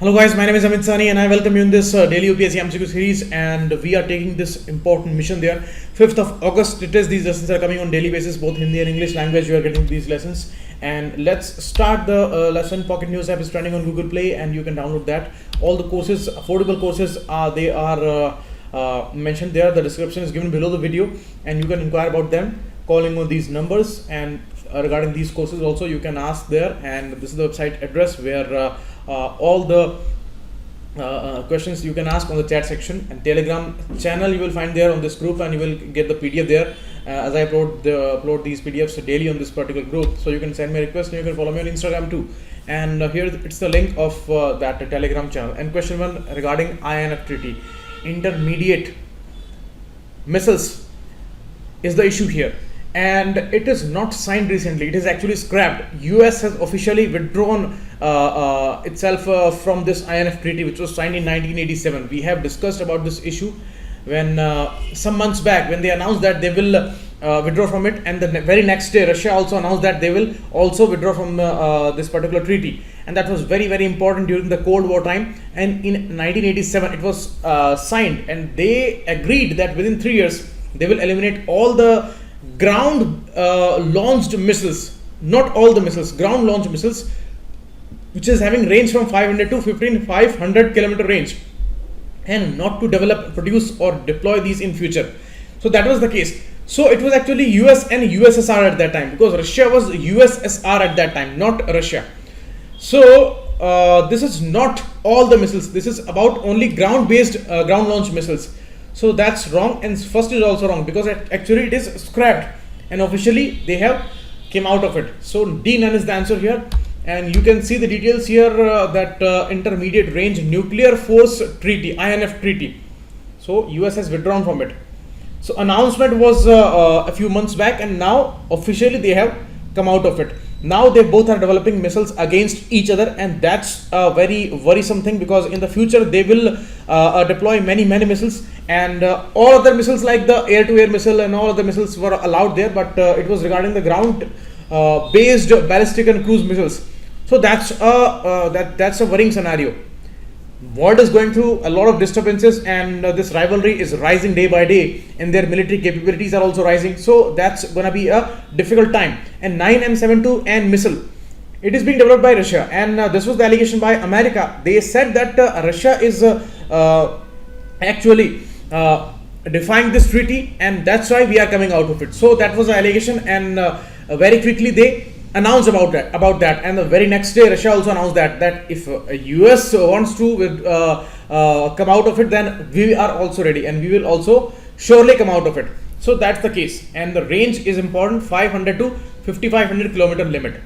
Hello guys, my name is Amit Sani and I welcome you in this daily UPSC MCQ series, and we are taking this important mission there. 5th of August it is. These lessons are coming on daily basis, both Hindi and English language. You are getting these lessons, and let's start the lesson. Pocket News app is trending on Google Play and you can download that. All the courses, affordable courses, they are mentioned there. The description is given below the video and you can inquire about them calling on these numbers, and regarding these courses also you can ask there, and this is the website address where all the questions you can ask on the chat section, and Telegram channel you will find there on this group, and you will get the PDF there as I upload these PDFs daily on this particular group. So you can send me a request and you can follow me on Instagram too, and here it's the link of that Telegram channel. And question 1 regarding INF Treaty, intermediate missiles is the issue here, and it is not signed recently. It is actually scrapped. US has officially withdrawn itself from this INF Treaty, which was signed in 1987. We have discussed about this issue when some months back, when they announced that they will withdraw from it, and the very next day Russia also announced that they will also withdraw from this particular treaty, and that was very, very important during the Cold War time. And in 1987 it was signed, and they agreed that within 3 years they will eliminate all the ground launched missiles, not all the missiles, ground launched missiles, which is having range from 500 to 1500 kilometer range, and not to develop, produce or deploy these in future. So that was the case. So it was actually US and USSR at that time, because Russia was USSR at that time, not Russia. So this is not all the missiles. This is about only ground based ground launched missiles. So that's wrong, and first is also wrong, because actually it is scrapped and officially they have came out of it. So D, none is the answer here, and you can see the details here that intermediate range nuclear force treaty, INF treaty. So US has withdrawn from it. So announcement was a few months back, and now officially they have come out of it. Now they both are developing missiles against each other, and that's a very worrisome thing, because in the future they will deploy many missiles, and all other missiles like the air-to-air missile and all other missiles were allowed there, but it was regarding the ground based ballistic and cruise missiles. So that's a worrying scenario. World is going through a lot of disturbances, and this rivalry is rising day by day, and their military capabilities are also rising. So that's going to be a difficult time. And 9M72N missile, it is being developed by Russia, and this was the allegation by America. They said that Russia is actually defying this treaty, and that's why we are coming out of it. So that was the allegation, and very quickly they announced about that, and the very next day Russia also announced that if US wants to come out of it, then we are also ready, and we will also surely come out of it. So that's the case, and the range is important, 500 to 5500 kilometer limit.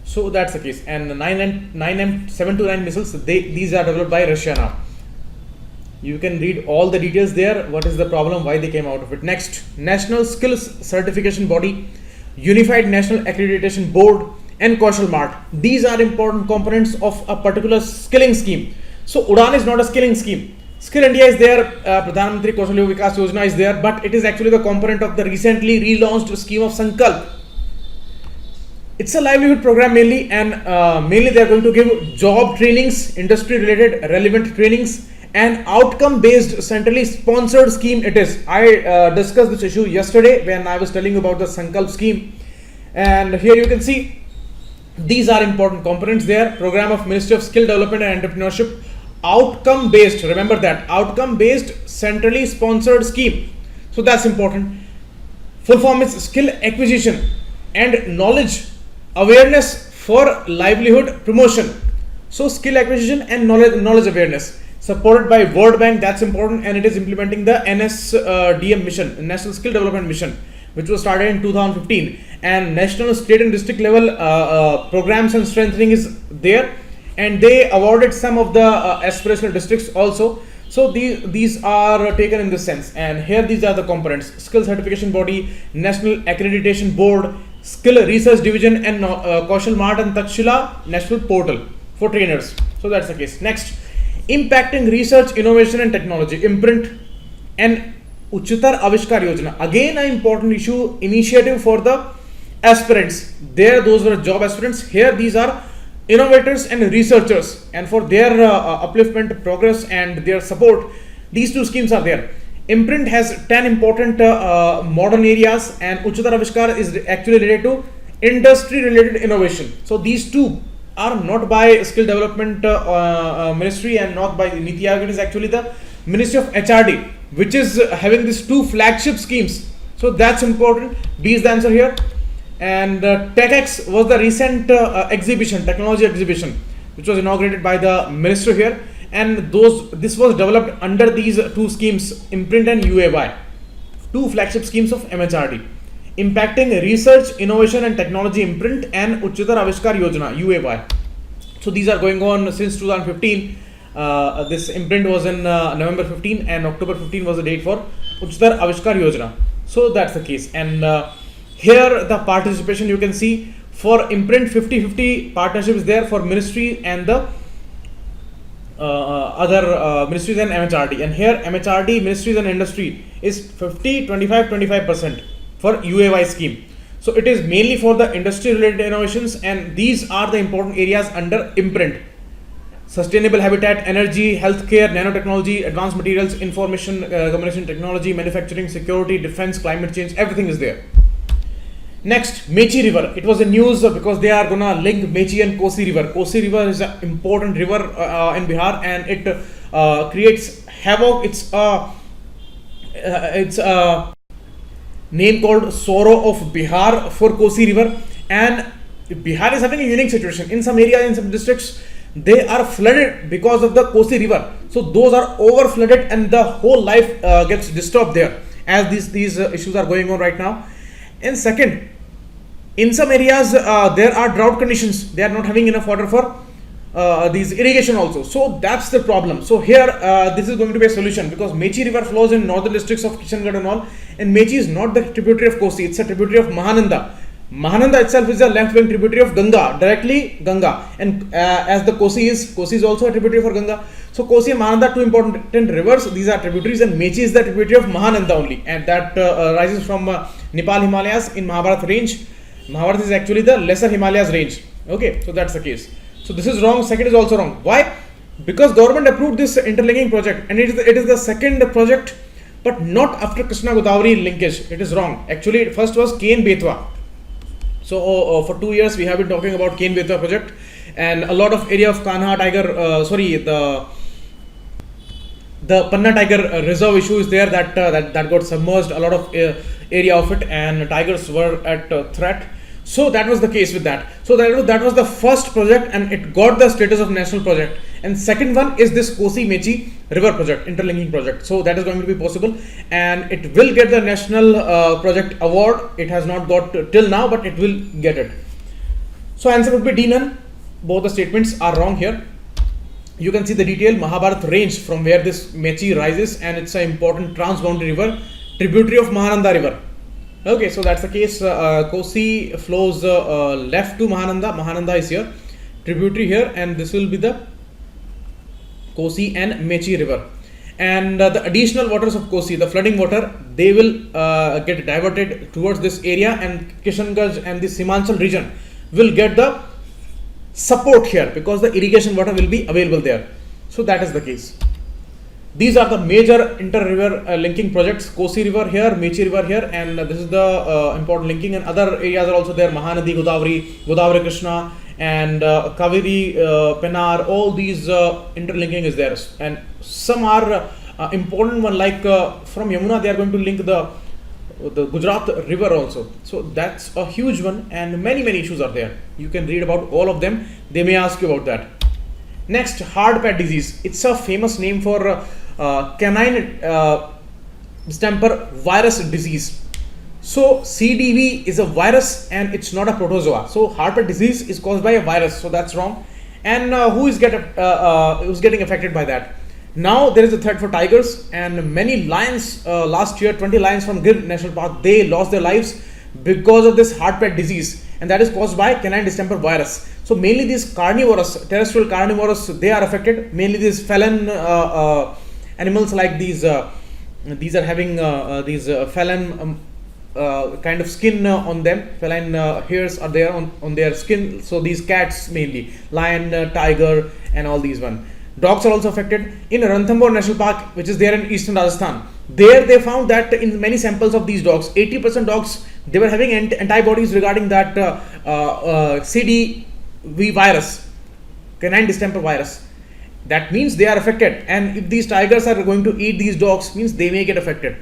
So that's the case, and the 9M729 missiles, these are developed by Russia now. You can read all the details there, what is the problem, why they came out of it. Next, National Skills Certification Body, Unified National Accreditation Board, and Kaushal Mart. These are important components of a particular skilling scheme. So UDAN is not a skilling scheme. Skill India is there, Pradhan Mantri Kaushal Vikas Yojana is there, but it is actually the component of the recently relaunched scheme of Sankalp. It's a livelihood program mainly, and mainly they are going to give job trainings, industry related relevant trainings, and outcome based centrally sponsored scheme it is. I discussed this issue yesterday when I was telling you about the Sankalp scheme, and here you can see these are important components there. Program of Ministry of Skill Development and Entrepreneurship, outcome based, remember that, outcome based centrally sponsored scheme. So that's important. Full form is skill acquisition and knowledge awareness for livelihood promotion. So skill acquisition and knowledge awareness, supported by World Bank, that's important, and it is implementing the NSDM mission, National Skill Development Mission, which was started in 2015, and national, state and district level programs and strengthening is there, and they awarded some of the aspirational districts also. So these are taken in this sense, and here these are the components: Skill Certification Body, National Accreditation Board, Skill Research Division, and Kaushal Mart and Takshila National Portal for trainers. So that's the case. Next, impacting research, innovation and technology, imprint, and Uchitar Avishkar Yojana, again an important initiative for the aspirants. There those were job aspirants, here these are innovators and researchers, and for their upliftment, progress, and their support, these two schemes are there. Imprint has 10 important modern areas, and Uchatar Avishkar is actually related to industry related innovation. So these two are not by skill development ministry and not by Niti Aayog. It is actually the Ministry of HRD which is having these two flagship schemes. So that's important. B is the answer here. And TechX was the recent exhibition, technology exhibition, which was inaugurated by the minister here. And this was developed under these two schemes, Imprint and UAY, two flagship schemes of MHRD, impacting research, innovation and technology. Imprint and Uchatar Avishkar Yojana, UAY. So these are going on since 2015. This imprint was in November 15 and October 15 was the date for Uchatar Avishkar Yojana. So that's the case. And here the participation you can see for imprint 50-50 partnership is there for ministry and the other ministries and MHRD. And here MHRD, ministries and industry is 50, 25, 25% for UAY scheme. So it is mainly for the industry related innovations, and these are the important areas under imprint. Sustainable habitat, energy, healthcare, nanotechnology, advanced materials, information communication technology, manufacturing, security, defense, climate change, everything is there. Next, Mechi River. It was a news because they are gonna link Mechi and Kosi River. Kosi River is an important river in Bihar, and it creates havoc. It's a name called Sorrow of Bihar for Kosi River, and Bihar is having a unique situation. In some areas, in some districts, they are flooded because of the Kosi River. So those are over flooded, and the whole life gets disturbed there, as these issues are going on right now. And second, in some areas there are drought conditions. They are not having enough water for these irrigation also. So that's the problem. So here this is going to be a solution, because Mechi River flows in northern districts of Kishangarh and all, and Mechi is not the tributary of Kosi, it's a tributary of Mahananda. Mahananda itself is a left-wing tributary of Ganga, directly Ganga, and as the Kosi is also a tributary for Ganga. So Kosi and Mahananda, two important rivers, these are tributaries, and Mechi is the tributary of Mahananda only, and that rises from Nepal Himalayas in Mahabharat range. Mahabharat is actually the lesser Himalayas range. Okay, so that's the case. So this is wrong. Second is also wrong. Why? Because government approved this interlinking project, and it is the second project, but not after Krishna Godavari linkage. It is wrong. Actually, first was Ken Betwa. So for 2 years we have been talking about Ken Betwa project, and a lot of area of Kanha Tiger, the Panna Tiger reserve issue is there, that got submerged, a lot of area of it, and tigers were at threat. So that was the case with that. So that was the first project, and it got the status of national project. And second one is this Kosi Mechi River project, interlinking project. So that is going to be possible, and it will get the national project award. It has not got till now, but it will get it. So answer would be D, none. Both the statements are wrong here. You can see the detail Mahabharat range from where this Mechi rises, and it's an important transboundary river, tributary of Mahananda River. Okay, so that's the case. Kosi flows left to Mahananda. Mahananda is here, tributary here, and this will be the Kosi and Mechi River. And the additional waters of Kosi, the flooding water, they will get diverted towards this area, and Kishangarh and the Simachal region will get the support here, because the irrigation water will be available there. So that is the case. These are the major inter-river linking projects. Kosi River here, Mechi River here, and this is the important linking, and other areas are also there. Mahanadi, Godavari Krishna, and Kaveri, Pennar, all these interlinking is there. And some are important one, like from Yamuna they are going to link the Gujarat river also. So that's a huge one, and many issues are there. You can read about all of them. They may ask you about that. Next, hard pad disease. It's a famous name for canine distemper virus disease. So CDV is a virus, and it's not a protozoa. So hard pad disease is caused by a virus. So that's wrong. And who's getting affected by that? Now there is a threat for tigers, and many lions. Last year, 20 lions from Gir National Park, they lost their lives because of this hard pad disease, and that is caused by canine distemper virus. So mainly these carnivorous, terrestrial carnivorous, they are affected. Mainly these feline animals like these are having these feline kind of skin on them. Feline hairs are there on their skin. So these cats mainly, lion, tiger, and all these one. Dogs are also affected. In Ranthambore National Park, which is there in eastern Rajasthan, there they found that in many samples of these dogs, 80% dogs, they were having antibodies regarding that CDV virus, canine distemper virus. That means they are affected, and if these tigers are going to eat these dogs, means they may get affected.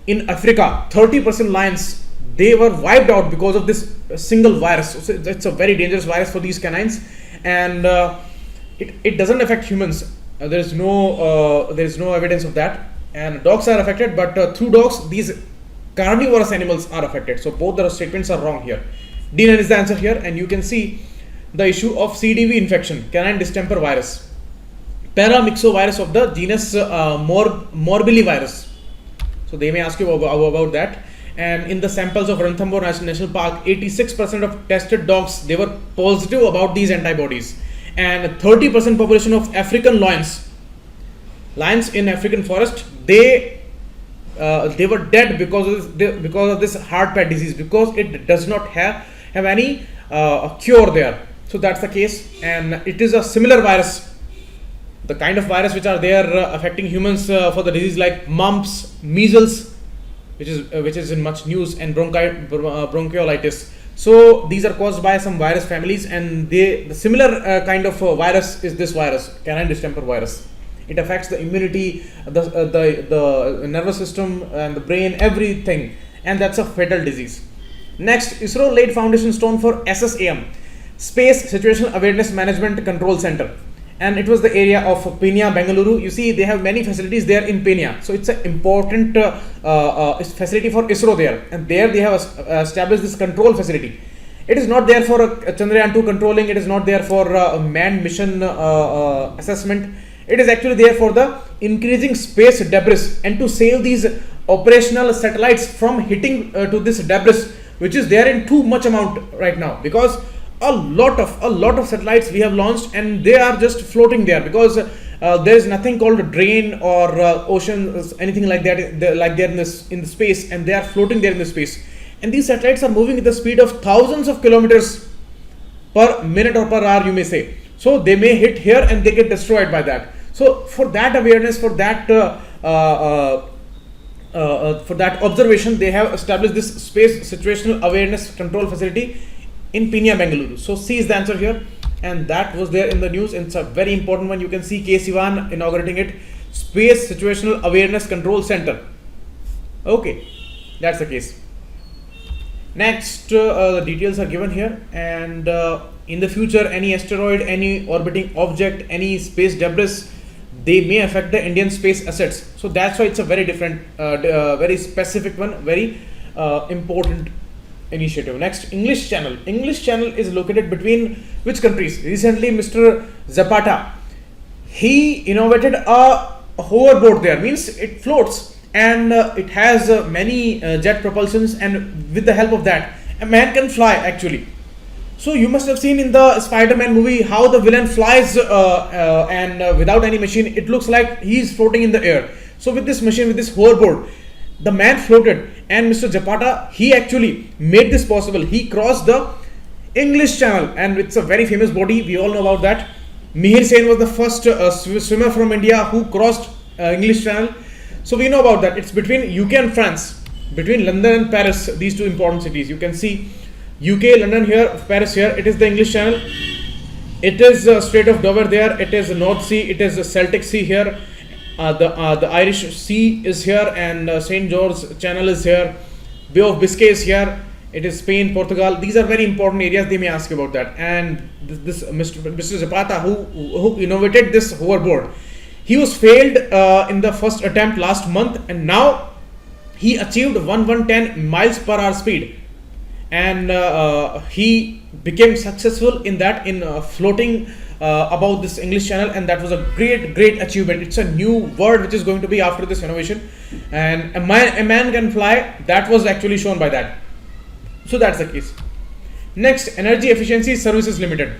In Africa, 30% lions, they were wiped out because of this single virus. So it's a very dangerous virus for these canines, and it doesn't affect humans. There is no evidence of that. And dogs are affected, but through dogs, these carnivorous animals are affected. So both the statements are wrong here. D9 is the answer here, and you can see the issue of CDV infection, canine distemper virus, paramyxovirus of the genus morbillivirus. So they may ask you about that. And in the samples of Ranthambore National Park, 86% of tested dogs, they were positive about these antibodies, and 30% population of African lions in African forest, they were dead because of this heart pad disease, because it does not have any cure there. So that's the case, and it is a similar virus, the kind of virus which are there affecting humans for the disease like mumps, measles, which is in much news, and bronchiolitis. So these are caused by some virus families, and the similar kind of virus is this virus, canine distemper virus. It affects the immunity, the nervous system, and the brain, everything, and that's a fatal disease. Next, ISRO laid foundation stone for SSAM, Space Situational Awareness Management Control Center, and it was the area of Penya, Bengaluru. You see, they have many facilities there in Penya, so it's an important facility for ISRO there, and there they have established this control facility. It is not there for Chandrayaan 2 controlling, it is not there for manned mission assessment. It is actually there for the increasing space debris and to save these operational satellites from hitting to this debris, which is there in too much amount right now, because a lot of satellites we have launched and they are just floating there, because there is nothing called a drain or ocean, anything like that, like there in the space, and they are floating there in the space. And these satellites are moving at the speed of thousands of kilometers per minute or per hour, you may say. So they may hit here and they get destroyed by that. So for that awareness, for that observation, they have established this Space Situational Awareness Control Facility in Penya, Bengaluru. So C is the answer here, and that was there in the news, and it's a very important one. You can see K. Sivan inaugurating it, Space Situational Awareness Control Center. Okay, that's the case. Next, the details are given here, and in the future, any asteroid, any orbiting object, any space debris, they may affect the Indian space assets. So that's why it's a very different, very specific one, very important initiative. Next, English Channel. English Channel is located between which countries? Recently, Mr. Zapata, he innovated a hoverboard there, means it floats, and it has many jet propulsions, and with the help of that, a man can fly actually. So you must have seen in the Spider-Man movie how the villain flies and without any machine, it looks like he is floating in the air. So with this machine, with this hoverboard, the man floated, and Mr. Zapata, he actually made this possible. He crossed the English Channel, and it's a very famous body, we all know about that. Mihir Sen was the first swimmer from India who crossed English Channel. So we know about that. It's between UK and France, between London and Paris, these two important cities. You can see UK, London here, Paris here. It is the English Channel. It is Strait of Dover there. It is the North Sea. It is the Celtic Sea here. The Irish Sea is here, and St. George Channel is here. Bay of Biscay is here. It is Spain, Portugal. These are very important areas. They may ask you about that. And this Mr. Zapata, who innovated this hoverboard, he was failed in the first attempt last month, and now he achieved 110 miles per hour speed, and he became successful in that, in floating above this English Channel, and that was a great achievement. It's a new word which is going to be after this innovation, and a man can fly. That was actually shown by that. So that's the case. Next, Energy Efficiency Services Limited.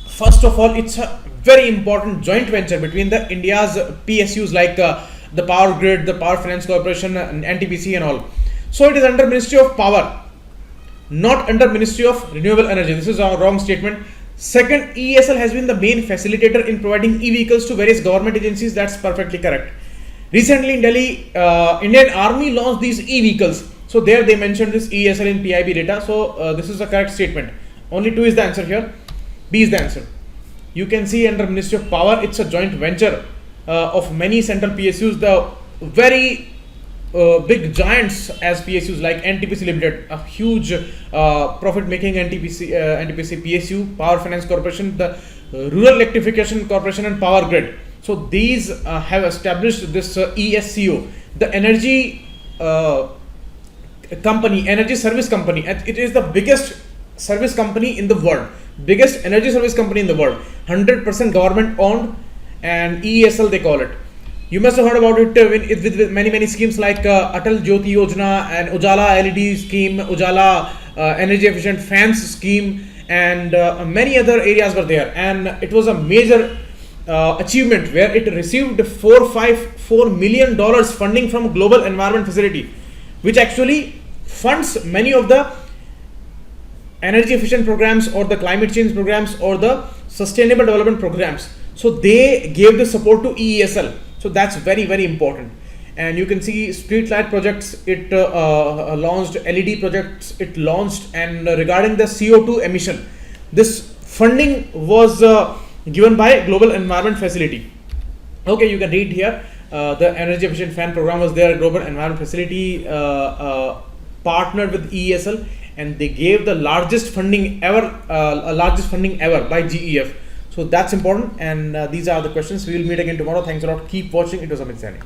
First of all, it's a very important joint venture between the India's PSUs like the Power Grid, the Power Finance Corporation, and NTPC and all. So it is under Ministry of Power, not under Ministry of Renewable Energy. This is a wrong statement. Second, EESL has been the main facilitator in providing e-vehicles to various government agencies. That's perfectly correct. Recently in Delhi, Indian Army launched these e-vehicles. So there they mentioned this EESL in PIB data. So this is a correct statement. Only 2 is the answer here. B is the answer. You can see under Ministry of Power, it's a joint venture of many central PSUs. The very big giants as PSUs like NTPC Limited, a huge profit-making NTPC PSU, Power Finance Corporation, the Rural Electrification Corporation, and Power Grid. So these have established this ESCO, the energy company, energy service company. It is the biggest service company in the world, biggest energy service company in the world, 100% government owned, and EESL they call it. You must have heard about it with many schemes like Atal Jyoti Yojana and Ujala LED scheme, Ujala energy efficient fans scheme, and many other areas were there. And it was a major achievement where it received $4 million funding from Global Environment Facility, which actually funds many of the energy efficient programs or the climate change programs or the sustainable development programs. So they gave the support to EESL. So that's very important. And you can see street light projects it launched, LED projects it launched, and regarding the CO2 emission, this funding was given by Global Environment Facility. Okay, you can read here. The energy efficient fan program was there. Global Environment Facility partnered with EESL, and they gave the largest funding ever by GEF. So that's important, and these are the questions. We will meet again tomorrow. Thanks a lot. Keep watching. It was Amit Sani.